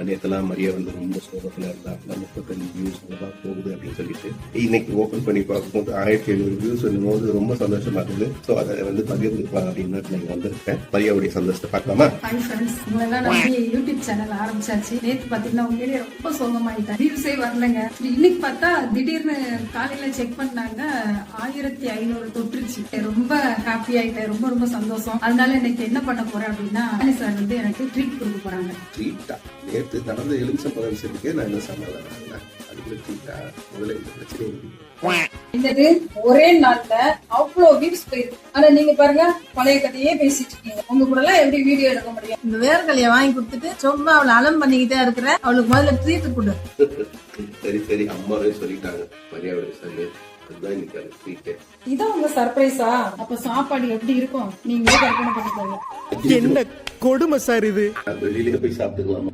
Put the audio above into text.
நேற்றுலாம் மரியா வந்து ரொம்ப சோகத்தில் இருந்தா 35 வியூஸ் தான் போகுது அப்படின்னு சொல்லிட்டு இன்னைக்கு ஓப்பன் பண்ணி பார்க்கும்போது 1700 வியூஸ் போது ரொம்ப சந்தோஷமா இருந்தது. ஸோ அதை வந்து பகிர்ந்துக்கலாம் அப்படின்னு நீங்க வந்திருக்கேன். மரியாவுடைய சந்தோஷத்தை பார்க்கலாமா? ஹாய் ஃப்ரெண்ட்ஸ், உங்களெல்லாம் நம்பி யூடியூப் சேனல் ஆரம்பிச்சாச்சு. நேற்று பாத்தீங்கன்னா உண்மையிலேயே ரொம்ப சோகமாயிட்டேன். வியூஸே வரலங்க. இன்னைக்கு பார்த்தா திடீர்னு காலையில செக் பண்ணாங்க 1500 தொட்டுருச்சு. ரொம்ப ஹாப்பி ஆயிட்டேன். ரொம்ப ரொம்ப சந்தோஷம். அதனால இன்னைக்கு என்ன பண்ண போறேன் அப்படின்னா சார் வந்து எனக்கு ட்ரீட் கொடுக்க போறாங்க. ட்ரீட்டா? நேற்று நடந்த எலுமிச்சம்பழம் விஷயத்துக்கே நான் என்ன சமாதானம் அதுக்குள்ள ட்ரீட்டா? முதல்ல இந்த பிரச்சனை என்னது ஒரே நாள்ல அவ்வளோ வியூஸ் போயிருக்கு. ஆனா நீங்க பாருங்க பழைய கதையே பேசிட்டு இருக்கீங்க. உங்க கூட எல்லாம் எப்படி வீடியோ எடுக்க முடியும்? இந்த வேர்கலைய வாங்கி கொடுத்துட்டு சும்மா அவளை அலம் பண்ணிக்கிட்டே இருக்கிற. அவளுக்கு முதல்ல ட்ரீட் கொடு. சரி சரி, அம்மாவே சொல்லிட்டாங்க மரியாதை சரி. இதான் உங்க சர்ப்ரைஸா? அப்ப சாப்பாடு எப்படி இருக்கும் நீங்களே கற்பனை பண்ணிக்கோங்க. என்ன கொடுமை சார் இது. வெளியில போய் சாப்பிட்டுக்கலாம்.